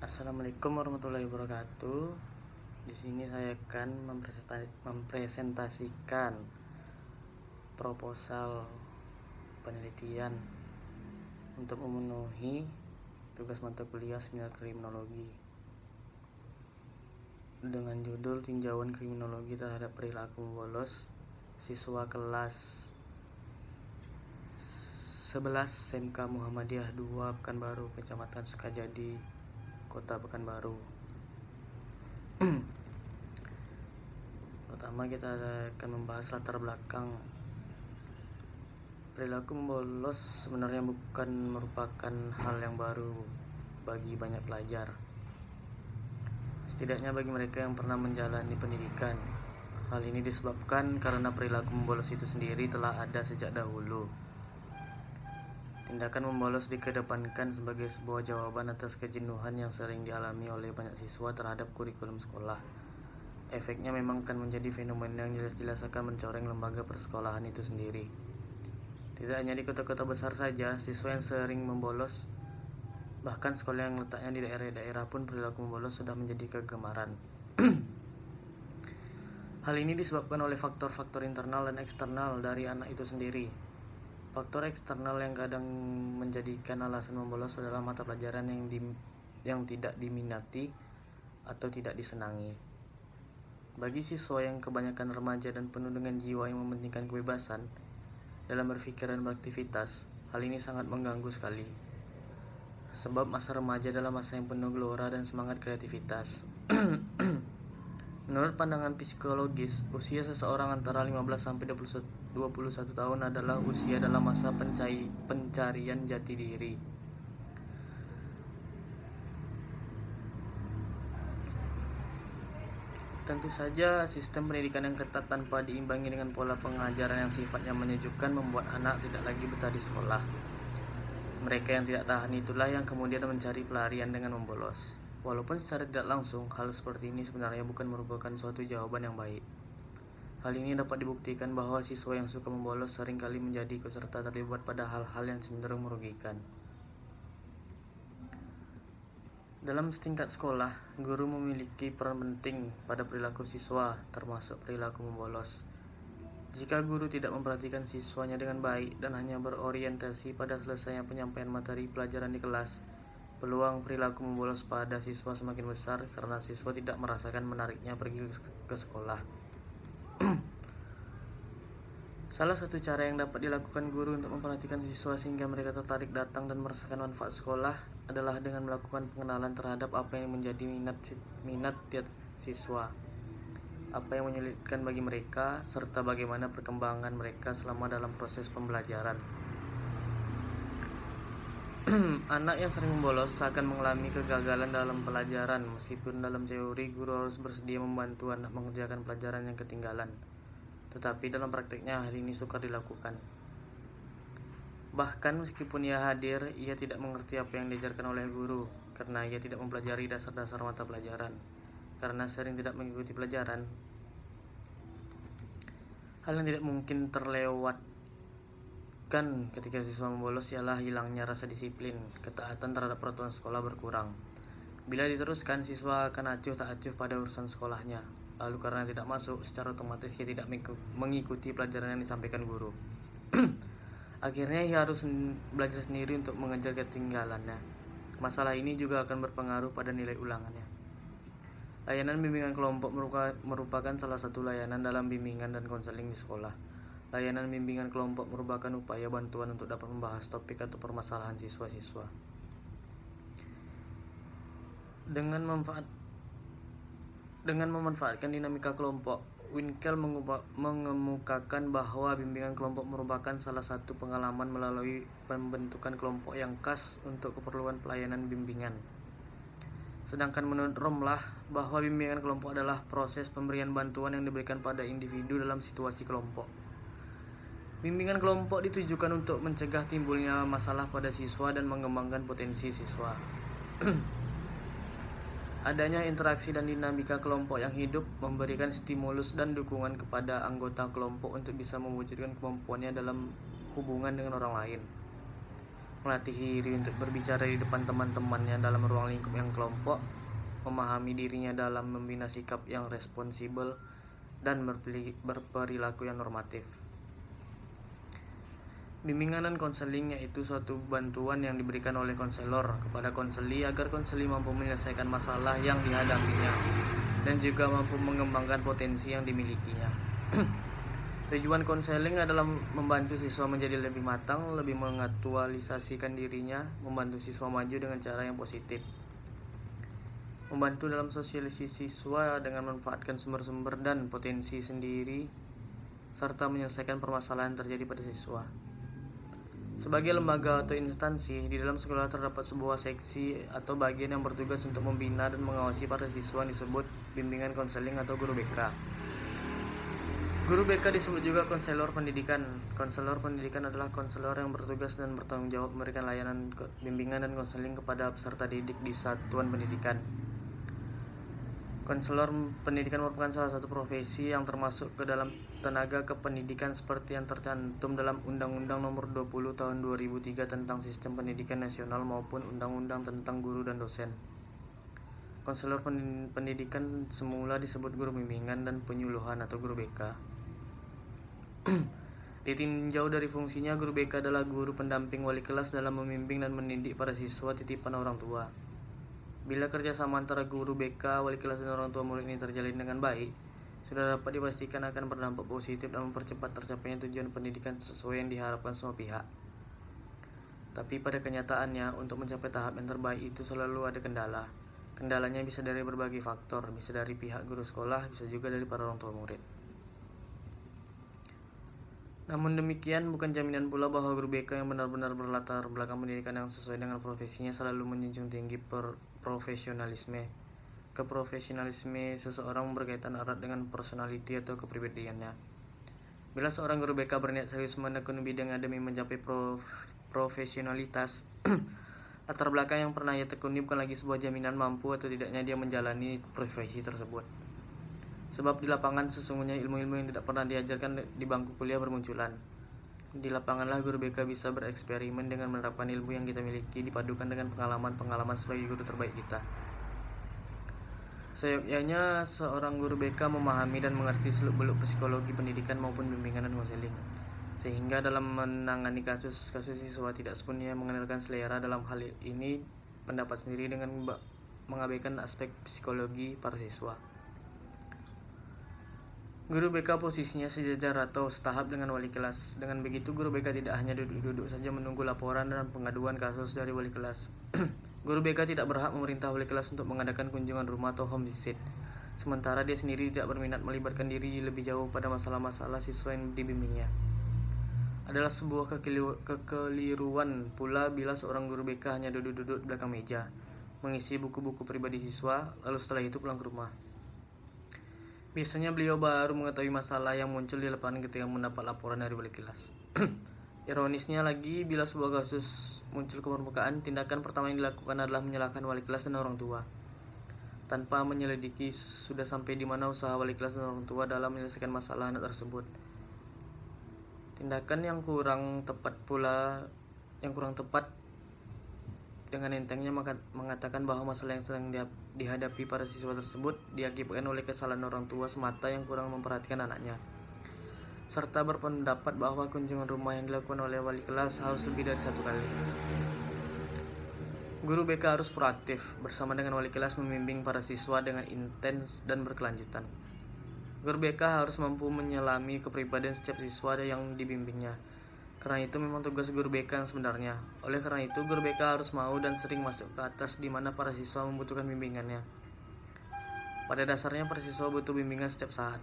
Assalamualaikum warahmatullahi wabarakatuh. Di sini saya akan mempresentasikan proposal penelitian untuk memenuhi tugas mata kuliah seminar kriminologi dengan judul tinjauan kriminologi terhadap perilaku membolos siswa kelas 11 SMK Muhammadiyah 2 Pekanbaru, Kecamatan Sukajadi, Kota Pekanbaru. Pertama, kita akan membahas latar belakang. Perilaku membolos sebenarnya bukan merupakan hal yang baru bagi banyak pelajar, setidaknya bagi mereka yang pernah menjalani pendidikan. Hal ini disebabkan karena perilaku membolos itu sendiri telah ada sejak dahulu. Tindakan membolos dikedepankan sebagai sebuah jawaban atas kejenuhan yang sering dialami oleh banyak siswa terhadap kurikulum sekolah. Efeknya memang akan menjadi fenomena yang jelas-jelas akan mencoreng lembaga persekolahan itu sendiri. Tidak hanya di kota-kota besar saja, siswa yang sering membolos, bahkan sekolah yang letaknya di daerah-daerah pun perilaku membolos sudah menjadi kegemaran. Hal ini disebabkan oleh faktor-faktor internal dan eksternal dari anak itu sendiri. Faktor eksternal yang kadang menjadikan alasan membolos adalah mata pelajaran yang tidak diminati atau tidak disenangi. Bagi siswa yang kebanyakan remaja dan penuh dengan jiwa yang mementingkan kebebasan dalam berpikir dan beraktivitas, hal ini sangat mengganggu sekali. Sebab masa remaja adalah masa yang penuh gelora dan semangat kreativitas. Menurut pandangan psikologis, usia seseorang antara 15 sampai 21 tahun adalah usia dalam masa pencarian jati diri. Tentu saja, sistem pendidikan yang ketat tanpa diimbangi dengan pola pengajaran yang sifatnya menyejukkan membuat anak tidak lagi betah di sekolah. Mereka yang tidak tahan itulah yang kemudian mencari pelarian dengan membolos. Walaupun secara tidak langsung, hal seperti ini sebenarnya bukan merupakan suatu jawaban yang baik. Hal ini dapat dibuktikan bahwa siswa yang suka membolos seringkali menjadi ikut serta terlibat pada hal-hal yang cenderung merugikan. Dalam setingkat sekolah, guru memiliki peran penting pada perilaku siswa, termasuk perilaku membolos. Jika guru tidak memperhatikan siswanya dengan baik dan hanya berorientasi pada selesainya penyampaian materi pelajaran di kelas, peluang perilaku membolos pada siswa semakin besar karena siswa tidak merasakan menariknya pergi ke sekolah. Salah satu cara yang dapat dilakukan guru untuk memperhatikan siswa sehingga mereka tertarik datang dan merasakan manfaat sekolah adalah dengan melakukan pengenalan terhadap apa yang menjadi minat tiap siswa, apa yang menyulitkan bagi mereka, serta bagaimana perkembangan mereka selama dalam proses pembelajaran. Anak yang sering membolos akan mengalami kegagalan dalam pelajaran. Meskipun dalam teori guru harus bersedia membantu anak mengerjakan pelajaran yang ketinggalan, tetapi dalam prakteknya hal ini sukar dilakukan. Bahkan meskipun ia hadir, ia tidak mengerti apa yang diajarkan oleh guru karena ia tidak mempelajari dasar-dasar mata pelajaran. Karena sering tidak mengikuti pelajaran, hal yang tidak mungkin terlewatkan ketika siswa membolos ialah hilangnya rasa disiplin, ketaatan terhadap peraturan sekolah berkurang. Bila diteruskan, siswa akan acuh tak acuh pada urusan sekolahnya. Lalu karena tidak masuk, secara otomatis ia tidak mengikuti pelajaran yang disampaikan guru. Akhirnya ia harus belajar sendiri untuk mengejar ketinggalannya. Masalah ini juga akan berpengaruh pada nilai ulangannya. Layanan bimbingan kelompok merupakan salah satu layanan dalam bimbingan dan konseling di sekolah. Layanan bimbingan kelompok merupakan upaya bantuan untuk dapat membahas topik atau permasalahan siswa-siswa. Dengan memanfaatkan dinamika kelompok, Winkel mengemukakan bahwa bimbingan kelompok merupakan salah satu pengalaman melalui pembentukan kelompok yang khas untuk keperluan pelayanan bimbingan. Sedangkan menurut Romlah, bahwa bimbingan kelompok adalah proses pemberian bantuan yang diberikan pada individu dalam situasi kelompok. Bimbingan kelompok ditujukan untuk mencegah timbulnya masalah pada siswa dan mengembangkan potensi siswa. Adanya interaksi dan dinamika kelompok yang hidup memberikan stimulus dan dukungan kepada anggota kelompok untuk bisa mewujudkan kemampuannya dalam hubungan dengan orang lain. melatih diri untuk berbicara di depan teman-temannya dalam ruang lingkup yang kelompok, memahami dirinya dalam membina sikap yang responsibel, dan berperilaku yang normatif. Bimbingan dan konseling yaitu suatu bantuan yang diberikan oleh konselor kepada konseli agar konseli mampu menyelesaikan masalah yang dihadapinya dan juga mampu mengembangkan potensi yang dimilikinya. Tujuan konseling adalah membantu siswa menjadi lebih matang, lebih mengaktualisasikan dirinya, membantu siswa maju dengan cara yang positif, membantu dalam sosialisasi siswa dengan memanfaatkan sumber-sumber dan potensi sendiri, serta menyelesaikan permasalahan yang terjadi pada siswa. Sebagai lembaga atau instansi, di dalam sekolah terdapat sebuah seksi atau bagian yang bertugas untuk membina dan mengawasi para siswa yang disebut bimbingan konseling atau guru BK. Guru BK disebut juga konselor pendidikan. Konselor pendidikan adalah konselor yang bertugas dan bertanggung jawab memberikan layanan bimbingan dan konseling kepada peserta didik di satuan pendidikan. Konselor pendidikan merupakan salah satu profesi yang termasuk ke dalam tenaga kependidikan seperti yang tercantum dalam Undang-Undang Nomor 20 Tahun 2003 tentang Sistem Pendidikan Nasional maupun Undang-Undang tentang Guru dan Dosen. Konselor pendidikan semula disebut guru bimbingan dan penyuluhan atau guru BK. Ditinjau dari fungsinya, guru BK adalah guru pendamping wali kelas dalam membimbing dan mendidik para siswa titipan orang tua. Bila kerjasama antara guru BK, wali kelas dan orang tua murid ini terjalin dengan baik, sudah dapat dipastikan akan berdampak positif dan mempercepat tercapainya tujuan pendidikan sesuai yang diharapkan semua pihak. Tapi pada kenyataannya, untuk mencapai tahap yang terbaik itu selalu ada kendala. Kendalanya bisa dari berbagai faktor, bisa dari pihak guru sekolah, bisa juga dari para orang tua murid. Namun demikian, bukan jaminan pula bahwa guru BK yang benar-benar berlatar belakang pendidikan yang sesuai dengan profesinya selalu menjunjung tinggi profesionalisme. Keprofesionalisme seseorang berkaitan erat dengan personality atau kepribadiannya. Bila seorang guru BK berniat serius menekuni bidang demi mencapai profesionalitas, latar belakang yang pernah ia tekuni bukan lagi sebuah jaminan mampu atau tidaknya dia menjalani profesi tersebut. Sebab di lapangan sesungguhnya ilmu-ilmu yang tidak pernah diajarkan di bangku kuliah bermunculan. Di lapanganlah guru BK bisa bereksperimen dengan menerapkan ilmu yang kita miliki dipadukan dengan pengalaman-pengalaman sebagai guru terbaik kita. Seyogyanya seorang guru BK memahami dan mengerti seluk-beluk psikologi pendidikan maupun bimbingan dan konseling, sehingga dalam menangani kasus-kasus siswa tidak sepenuhnya mengandalkan selera. Dalam hal ini pendapat sendiri dengan mengabaikan aspek psikologi para siswa. Guru BK posisinya sejajar atau setahap dengan wali kelas. Dengan begitu, guru BK tidak hanya duduk-duduk saja menunggu laporan dan pengaduan kasus dari wali kelas. Guru BK tidak berhak memerintah wali kelas untuk mengadakan kunjungan rumah atau home visit, sementara dia sendiri tidak berminat melibatkan diri lebih jauh pada masalah-masalah siswa yang dibimbingnya. Adalah sebuah kekeliruan pula bila seorang guru BK hanya duduk-duduk di belakang meja, mengisi buku-buku pribadi siswa, lalu setelah itu pulang ke rumah. Biasanya beliau baru mengetahui masalah yang muncul di lapangan ketika mendapat laporan dari wali kelas. Ironisnya lagi, bila sebuah kasus muncul ke permukaan, tindakan pertama yang dilakukan adalah menyalahkan wali kelas dan orang tua, tanpa menyelidiki sudah sampai di mana usaha wali kelas dan orang tua dalam menyelesaikan masalah anak tersebut. Tindakan yang kurang tepat dengan entengnya mengatakan bahwa masalah yang sedang dihadapi para siswa tersebut diakibatkan oleh kesalahan orang tua semata yang kurang memperhatikan anaknya, serta berpendapat bahwa kunjungan rumah yang dilakukan oleh wali kelas harus lebih dari satu kali. Guru BK harus proaktif bersama dengan wali kelas membimbing para siswa dengan intens dan berkelanjutan. Guru BK harus mampu menyelami kepribadian setiap siswa yang dibimbingnya. Karena itu memang tugas guru BK yang sebenarnya. Oleh karena itu, guru BK harus mau dan sering masuk ke atas di mana para siswa membutuhkan bimbingannya. Pada dasarnya para siswa butuh bimbingan setiap saat.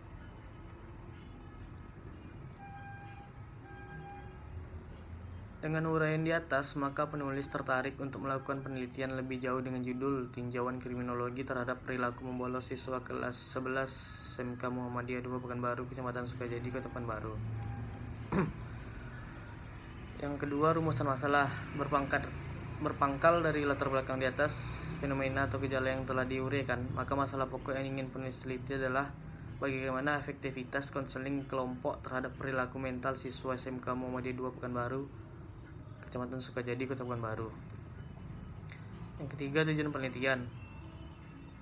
Dengan uraian di atas, maka penulis tertarik untuk melakukan penelitian lebih jauh dengan judul Tinjauan Kriminologi terhadap Perilaku Membolos Siswa Kelas 11 SMK Muhammadiyah 2 Pekanbaru, Kecamatan Sukajadi, Kota Pekanbaru. Yang kedua, rumusan masalah berpangkal dari latar belakang di atas, fenomena atau gejala yang telah diuraikan, maka masalah pokok yang ingin penulis teliti adalah bagaimana efektivitas konseling kelompok terhadap perilaku mental siswa SMK Muhammadiyah 2 Pekanbaru, Kecamatan Sukajadi, Kota Pekanbaru. Yang ketiga, tujuan penelitian.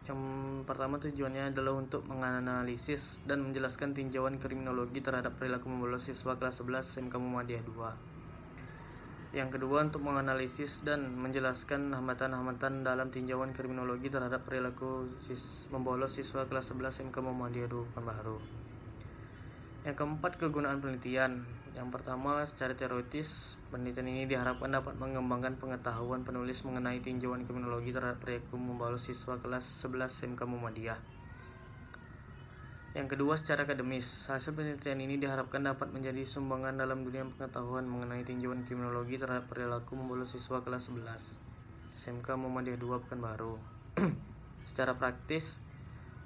Yang pertama, tujuannya adalah untuk menganalisis dan menjelaskan tinjauan kriminologi terhadap perilaku membolos siswa kelas 11 SMK Muhammadiyah 2. Yang kedua, untuk menganalisis dan menjelaskan hambatan-hambatan dalam tinjauan kriminologi terhadap perilaku membolos siswa kelas 11 SMK Muhammadiyah 2 Pekanbaru. Yang keempat, kegunaan penelitian. Yang pertama, secara teoritis, penelitian ini diharapkan dapat mengembangkan pengetahuan penulis mengenai tinjauan kriminologi terhadap perilaku membolos siswa kelas 11 SMK Muhammadiyah. Yang kedua, secara akademis, hasil penelitian ini diharapkan dapat menjadi sumbangan dalam dunia pengetahuan mengenai tinjauan kriminologi terhadap perilaku membolos siswa kelas 11 SMK Muhammadiyah 2 Pekanbaru. Secara praktis,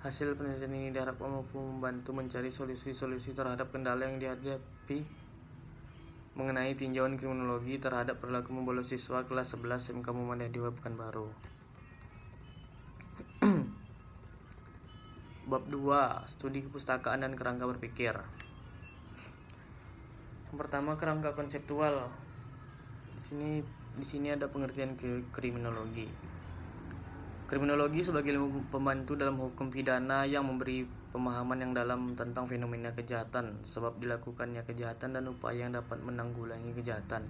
hasil penelitian ini diharapkan mampu membantu mencari solusi-solusi terhadap kendala yang dihadapi mengenai tinjauan kriminologi terhadap perilaku membolos siswa kelas 11 SMK Muhammadiyah 2 Pekanbaru. Bab 2, studi kepustakaan dan kerangka berpikir. Yang pertama, kerangka konseptual. Di sini ada pengertian kriminologi. Kriminologi sebagai ilmu pembantu dalam hukum pidana yang memberi pemahaman yang dalam tentang fenomena kejahatan, sebab dilakukannya kejahatan dan upaya yang dapat menanggulangi kejahatan,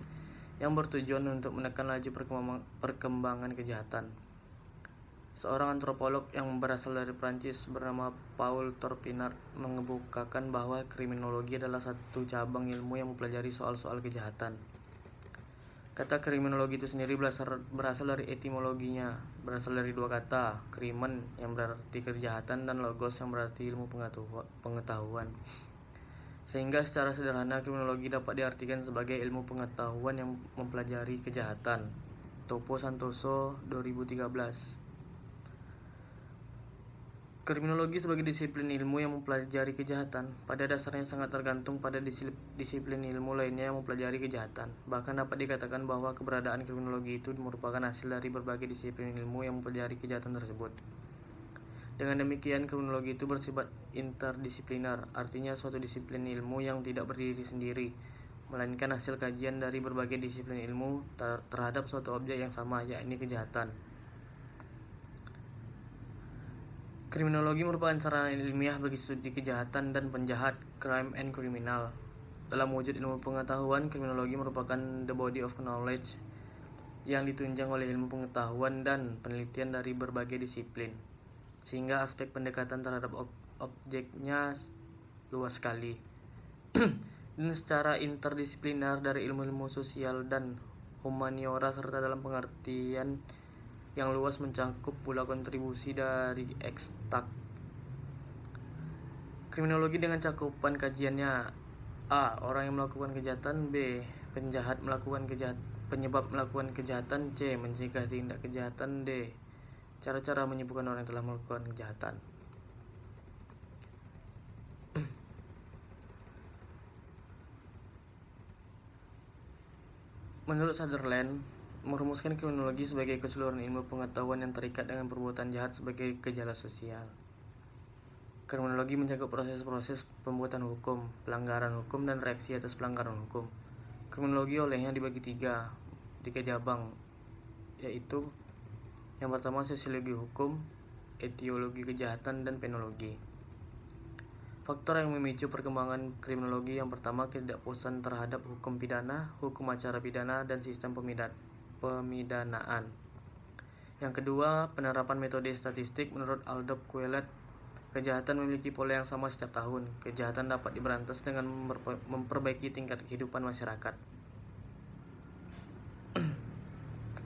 yang bertujuan untuk menekan laju perkembangan kejahatan. Seorang antropolog yang berasal dari Prancis bernama Paul Torpinard mengemukakan bahwa kriminologi adalah satu cabang ilmu yang mempelajari soal-soal kejahatan. Kata kriminologi itu sendiri berasal dari etimologinya, berasal dari dua kata, krimen yang berarti kejahatan dan logos yang berarti ilmu pengetahuan. Sehingga secara sederhana kriminologi dapat diartikan sebagai ilmu pengetahuan yang mempelajari kejahatan. Topo Santoso 2013. Kriminologi sebagai disiplin ilmu yang mempelajari kejahatan pada dasarnya sangat tergantung pada disiplin ilmu lainnya yang mempelajari kejahatan. Bahkan dapat dikatakan bahwa keberadaan kriminologi itu merupakan hasil dari berbagai disiplin ilmu yang mempelajari kejahatan tersebut. Dengan demikian, kriminologi itu bersifat interdisipliner, artinya suatu disiplin ilmu yang tidak berdiri sendiri, melainkan hasil kajian dari berbagai disiplin ilmu terhadap suatu objek yang sama, yakni kejahatan. Kriminologi merupakan sarana ilmiah bagi studi kejahatan dan penjahat, crime and criminal. Dalam wujud ilmu pengetahuan, kriminologi merupakan the body of knowledge yang ditunjang oleh ilmu pengetahuan dan penelitian dari berbagai disiplin, sehingga aspek pendekatan terhadap objeknya luas sekali. Dan secara interdisipliner dari ilmu-ilmu sosial dan humaniora serta dalam pengertian yang luas mencangkup pula kontribusi dari ekstak. Kriminologi dengan cakupan kajiannya: A. Orang yang melakukan kejahatan. B. Penyebab melakukan kejahatan. C. Mencegah tindak kejahatan. D. Cara-cara menyembuhkan orang yang telah melakukan kejahatan. Menurut Sutherland, merumuskan kriminologi sebagai keseluruhan ilmu pengetahuan yang terikat dengan perbuatan jahat sebagai gejala sosial. Kriminologi mencakup proses-proses pembuatan hukum, pelanggaran hukum, dan reaksi atas pelanggaran hukum. Kriminologi olehnya dibagi tiga cabang, yaitu yang pertama sosiologi hukum, etiologi kejahatan, dan penologi. Faktor yang memicu perkembangan kriminologi yang pertama ketidakpuasan terhadap hukum pidana, hukum acara pidana, dan sistem pemidanaan. Yang kedua, penerapan metode statistik. Menurut Aldous Quaylet, kejahatan memiliki pola yang sama setiap tahun. Kejahatan dapat diberantas dengan memperbaiki tingkat kehidupan masyarakat.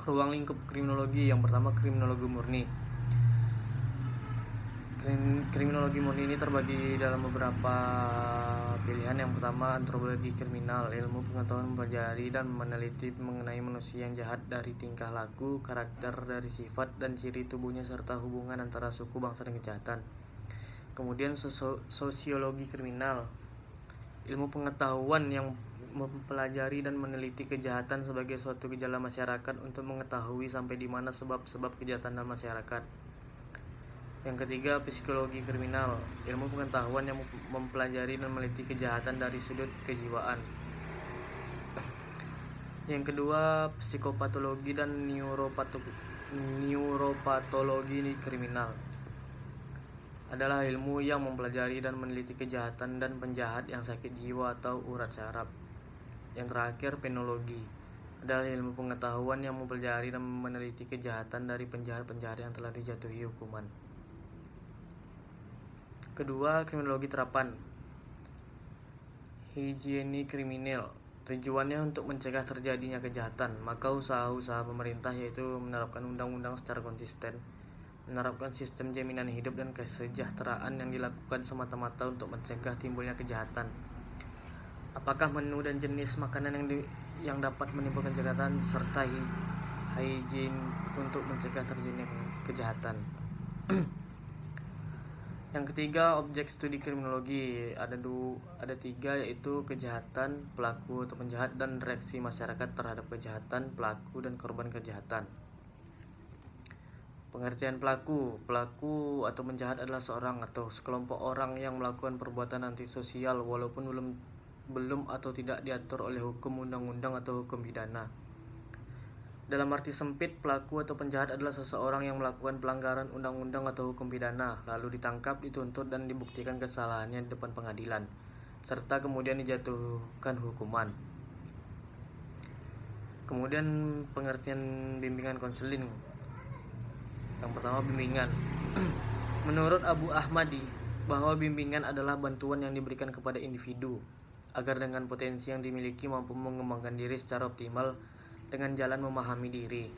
Ruang lingkup kriminologi. Yang pertama, kriminologi murni. Kriminologi murni ini terbagi dalam beberapa pilihan. Yang pertama, antropologi kriminal, ilmu pengetahuan mempelajari dan meneliti mengenai manusia yang jahat dari tingkah laku, karakter dari sifat dan ciri tubuhnya serta hubungan antara suku, bangsa, dan kejahatan. Kemudian sosiologi kriminal, ilmu pengetahuan yang mempelajari dan meneliti kejahatan sebagai suatu gejala masyarakat untuk mengetahui sampai di mana sebab-sebab kejahatan dalam masyarakat. Yang ketiga, psikologi kriminal, ilmu pengetahuan yang mempelajari dan meneliti kejahatan dari sudut kejiwaan. Yang kedua, psikopatologi dan neuropatologi kriminal adalah ilmu yang mempelajari dan meneliti kejahatan dan penjahat yang sakit jiwa atau urat saraf. Yang terakhir, penologi adalah ilmu pengetahuan yang mempelajari dan meneliti kejahatan dari penjahat-penjahat yang telah dijatuhi hukuman. Kedua, kriminologi terapan. Higiene kriminal. Tujuannya untuk mencegah terjadinya kejahatan, maka usaha-usaha pemerintah yaitu menerapkan undang-undang secara konsisten, menerapkan sistem jaminan hidup dan kesejahteraan yang dilakukan semata-mata untuk mencegah timbulnya kejahatan. Apakah menu dan jenis makanan yang dapat menimbulkan kejahatan serta hygiene untuk mencegah terjadinya kejahatan. Yang ketiga, objek studi kriminologi ada tiga, yaitu kejahatan, pelaku atau penjahat, dan reaksi masyarakat terhadap kejahatan, pelaku, dan korban kejahatan. Pengertian pelaku atau penjahat adalah seorang atau sekelompok orang yang melakukan perbuatan antisosial walaupun belum atau tidak diatur oleh hukum, undang-undang, atau hukum pidana. Dalam arti sempit, pelaku atau penjahat adalah seseorang yang melakukan pelanggaran undang-undang atau hukum pidana, lalu ditangkap, dituntut, dan dibuktikan kesalahannya di depan pengadilan, serta kemudian dijatuhkan hukuman. Kemudian pengertian bimbingan konseling. Yang pertama, bimbingan. Menurut Abu Ahmadi, bahwa bimbingan adalah bantuan yang diberikan kepada individu agar dengan potensi yang dimiliki mampu mengembangkan diri secara optimal dengan jalan memahami diri,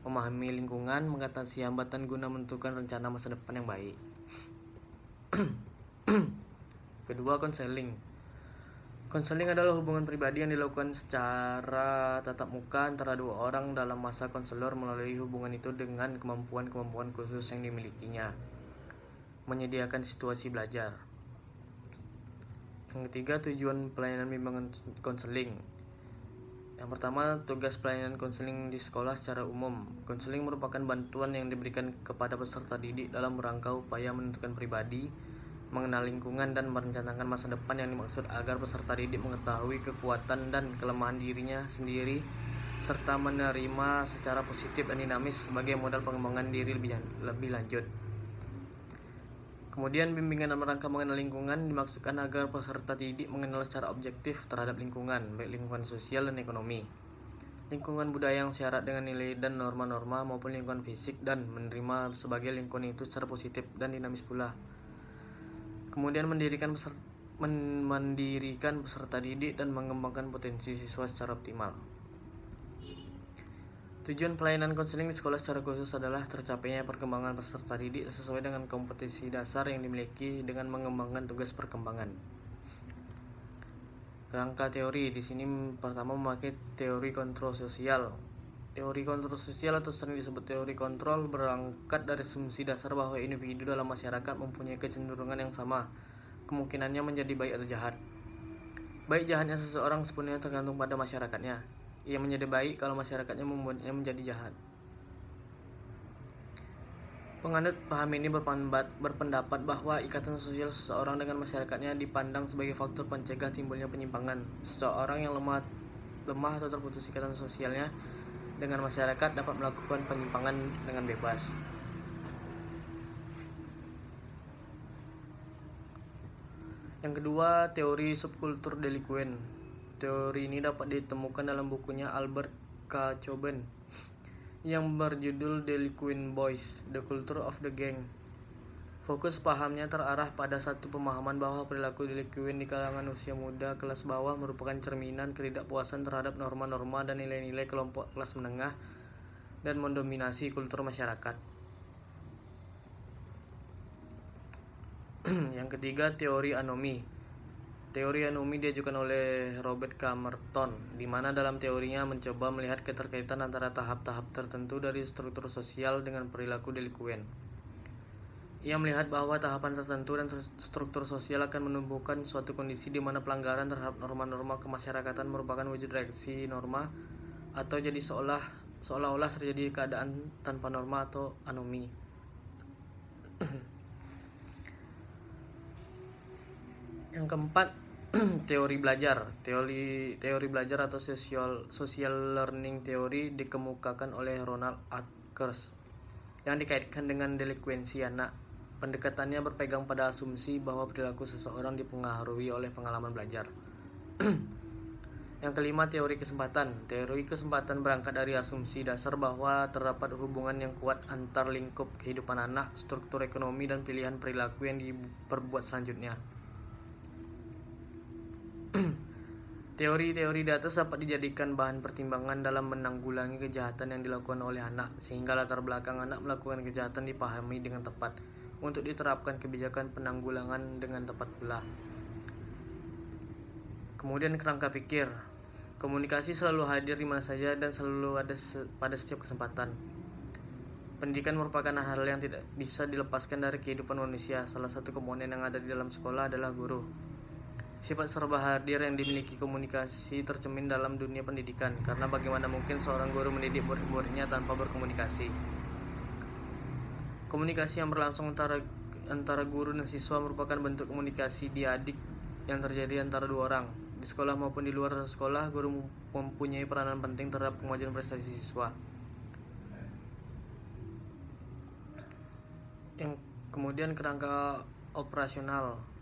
memahami lingkungan, mengatasi hambatan guna menentukan rencana masa depan yang baik. Kedua, konseling. Konseling adalah hubungan pribadi yang dilakukan secara tatap muka antara dua orang dalam masa konselor melalui hubungan itu dengan kemampuan-kemampuan khusus yang dimilikinya. Menyediakan situasi belajar. Yang ketiga, tujuan pelayanan bimbingan konseling. Yang pertama, tugas pelayanan konseling di sekolah secara umum. Konseling merupakan bantuan yang diberikan kepada peserta didik dalam rangka upaya menentukan pribadi, mengenal lingkungan, dan merencanakan masa depan yang dimaksud agar peserta didik mengetahui kekuatan dan kelemahan dirinya sendiri serta menerima secara positif dan dinamis sebagai modal pengembangan diri lebih lanjut. Kemudian, bimbingan dalam rangka mengenal lingkungan dimaksudkan agar peserta didik mengenal secara objektif terhadap lingkungan, baik lingkungan sosial dan ekonomi, lingkungan budaya yang syarat dengan nilai dan norma-norma, maupun lingkungan fisik, dan menerima sebagai lingkungan itu secara positif dan dinamis pula. Kemudian mendirikan peserta didik dan mengembangkan potensi siswa secara optimal. Tujuan pelayanan konseling di sekolah secara khusus adalah tercapainya perkembangan peserta didik sesuai dengan kompetensi dasar yang dimiliki dengan mengembangkan tugas perkembangan. Rangka teori di sini pertama memakai teori kontrol sosial. Teori kontrol sosial atau sering disebut teori kontrol berangkat dari asumsi dasar bahwa individu dalam masyarakat mempunyai kecenderungan yang sama, kemungkinannya menjadi baik atau jahat. Baik jahatnya seseorang sepenuhnya tergantung pada masyarakatnya. Ia menjadi baik kalau masyarakatnya membuatnya menjadi jahat. Penganut paham ini berpendapat bahwa ikatan sosial seseorang dengan masyarakatnya dipandang sebagai faktor pencegah timbulnya penyimpangan. Seseorang yang lemah atau terputus ikatan sosialnya dengan masyarakat dapat melakukan penyimpangan dengan bebas. Yang kedua, teori subkultur delikuen. Teori ini dapat ditemukan dalam bukunya Albert K. Coben yang berjudul Delinquent Boys: The Culture of the Gang. Fokus pahamnya terarah pada satu pemahaman bahwa perilaku delinquent di kalangan usia muda kelas bawah merupakan cerminan ketidakpuasan terhadap norma-norma dan nilai-nilai kelompok kelas menengah dan mendominasi kultur masyarakat. Yang ketiga, teori anomi. Teori anomi diajukan oleh Robert K. Merton, di mana dalam teorinya mencoba melihat keterkaitan antara tahap-tahap tertentu dari struktur sosial dengan perilaku delikuen. Ia melihat bahwa tahapan tertentu dan struktur sosial akan menumbuhkan suatu kondisi di mana pelanggaran terhadap norma-norma kemasyarakatan merupakan wujud reaksi norma atau jadi seolah-olah terjadi keadaan tanpa norma atau anomi. Yang keempat, Teori belajar. Teori belajar atau social learning theory dikemukakan oleh Ronald Atkins yang dikaitkan dengan delikuensi anak. Pendekatannya berpegang pada asumsi bahwa perilaku seseorang dipengaruhi oleh pengalaman belajar. Yang kelima, teori kesempatan. Teori kesempatan berangkat dari asumsi dasar bahwa terdapat hubungan yang kuat antar lingkup kehidupan anak, struktur ekonomi, dan pilihan perilaku yang diperbuat selanjutnya. Teori-teori di atas dapat dijadikan bahan pertimbangan dalam menanggulangi kejahatan yang dilakukan oleh anak, sehingga latar belakang anak melakukan kejahatan dipahami dengan tepat, untuk diterapkan kebijakan penanggulangan dengan tepat pula. Kemudian kerangka pikir. Komunikasi selalu hadir di mana saja dan selalu ada pada setiap kesempatan. Pendidikan merupakan hal yang tidak bisa dilepaskan dari kehidupan manusia. Salah satu komponen yang ada di dalam sekolah adalah guru. Sifat serba hadir yang dimiliki komunikasi tercermin dalam dunia pendidikan, karena bagaimana mungkin seorang guru mendidik murid-muridnya tanpa berkomunikasi. Komunikasi yang berlangsung antara guru dan siswa merupakan bentuk komunikasi diadik yang terjadi antara dua orang. Di sekolah maupun di luar sekolah, guru mempunyai peranan penting terhadap kemajuan prestasi siswa. Yang kemudian kerangka operasional.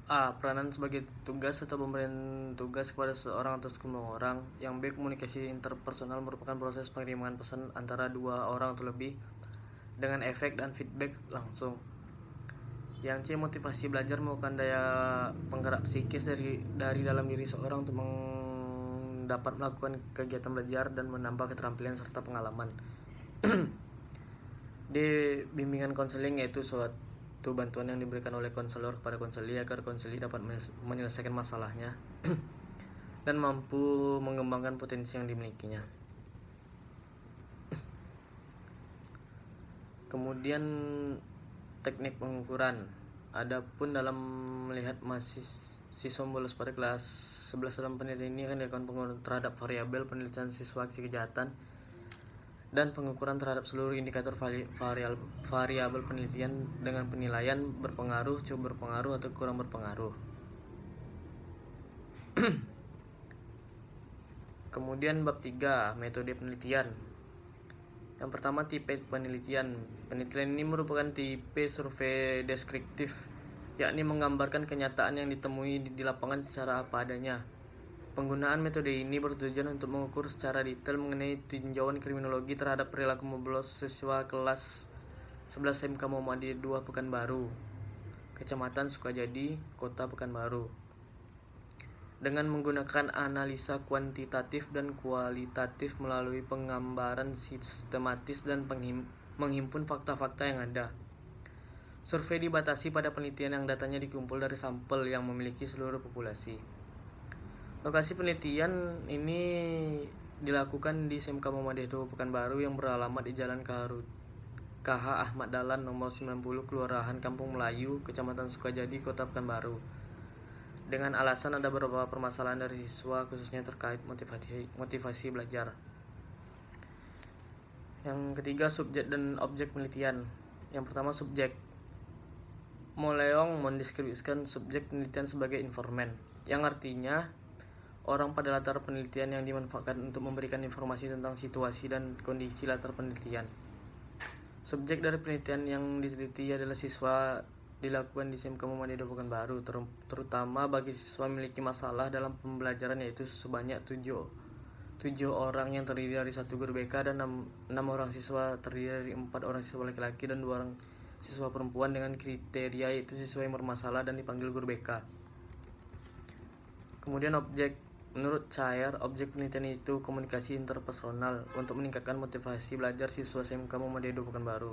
A. Peranan sebagai tugas atau pemberian tugas kepada seseorang atau sekelompok orang. Yang B. Komunikasi interpersonal merupakan proses pengiriman pesan antara dua orang atau lebih dengan efek dan feedback langsung. Yang C. Motivasi belajar merupakan daya penggerak psikis dari dalam diri seorang untuk dapat melakukan kegiatan belajar dan menambah keterampilan serta pengalaman. D. Bimbingan konseling, yaitu suatu bantuan yang diberikan oleh konselor kepada konseli agar konseli dapat menyelesaikan masalahnya dan mampu mengembangkan potensi yang dimilikinya. Kemudian teknik pengukuran. Adapun dalam melihat siswa bolos pada kelas 11 dalam penelitian ini akan dilakukan pengukuran terhadap variabel penelitian siswa aksi kejahatan dan pengukuran terhadap seluruh indikator variabel penelitian dengan penilaian berpengaruh, cukup berpengaruh, atau kurang berpengaruh. Kemudian bab 3, metode penelitian. Yang pertama, tipe penelitian. Penelitian ini merupakan tipe survei deskriptif, yakni menggambarkan kenyataan yang ditemui di lapangan secara apa adanya. Penggunaan metode ini bertujuan untuk mengukur secara detail mengenai tinjauan kriminologi terhadap perilaku membolos siswa kelas 11 SMK Muhammadiyah 2 Pekanbaru, Kecamatan Sukajadi, Kota Pekanbaru. Dengan menggunakan analisa kuantitatif dan kualitatif melalui penggambaran sistematis dan menghimpun fakta-fakta yang ada. Survei dibatasi pada penelitian yang datanya dikumpul dari sampel yang memiliki seluruh populasi. Lokasi penelitian ini dilakukan di SMK Muhammadiyah 2 Pekanbaru yang beralamat di Jalan KH Ahmad Dahlan nomor 90, Kelurahan Kampung Melayu, Kecamatan Sukajadi, Kota Pekanbaru. Dengan alasan ada beberapa permasalahan dari siswa, khususnya terkait motivasi belajar. Yang ketiga, subjek dan objek penelitian. Yang pertama, subjek. Moleong mendeskripsikan subjek penelitian sebagai informan, yang artinya orang pada latar penelitian yang dimanfaatkan untuk memberikan informasi tentang situasi dan kondisi latar penelitian. Subjek dari penelitian yang diteliti adalah siswa, dilakukan di SMK Muhammadiyah 2 Pekanbaru, terutama bagi siswa memiliki masalah dalam pembelajaran, yaitu sebanyak 7 orang yang terdiri dari 1 guru BK dan 6 orang siswa terdiri dari 4 orang siswa laki-laki dan 2 orang siswa perempuan dengan kriteria yaitu siswa yang bermasalah dan dipanggil guru BK. Kemudian objek. Menurut Cair, objek penelitian itu komunikasi interpersonal untuk meningkatkan motivasi belajar siswa SMK Muhammadiyah 2 Pekanbaru.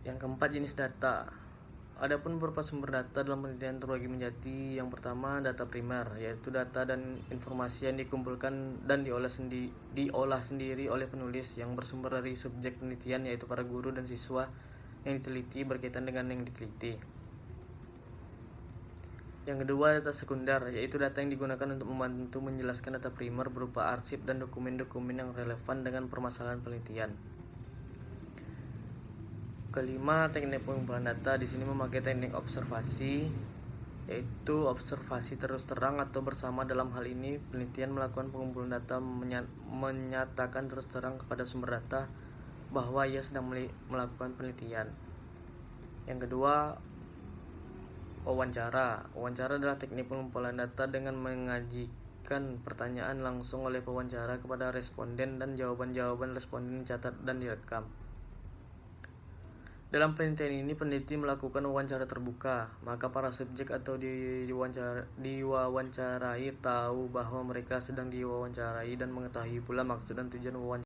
Yang keempat, jenis data. Adapun beberapa sumber data dalam penelitian terbagi menjadi: yang pertama, data primer, yaitu data dan informasi yang dikumpulkan dan diolah sendiri oleh penulis yang bersumber dari subjek penelitian, yaitu para guru dan siswa yang diteliti berkaitan dengan yang diteliti. Yang kedua, data sekunder, yaitu data yang digunakan untuk membantu menjelaskan data primer berupa arsip dan dokumen-dokumen yang relevan dengan permasalahan penelitian. Kelima, teknik pengumpulan data. Di sini memakai teknik observasi yaitu observasi terus terang atau bersama. Dalam hal ini, penelitian melakukan pengumpulan data menyatakan terus terang kepada sumber data bahwa ia sedang melakukan penelitian. Yang kedua, wawancara. Wawancara adalah teknik pengumpulan data dengan mengajukan pertanyaan langsung oleh pewawancara kepada responden dan jawaban-jawaban responden dicatat dan direkam. Dalam penelitian ini, peneliti melakukan wawancara terbuka, maka para subjek atau diwawancarai tahu bahwa mereka sedang diwawancarai dan mengetahui pula maksud dan tujuan wawancara.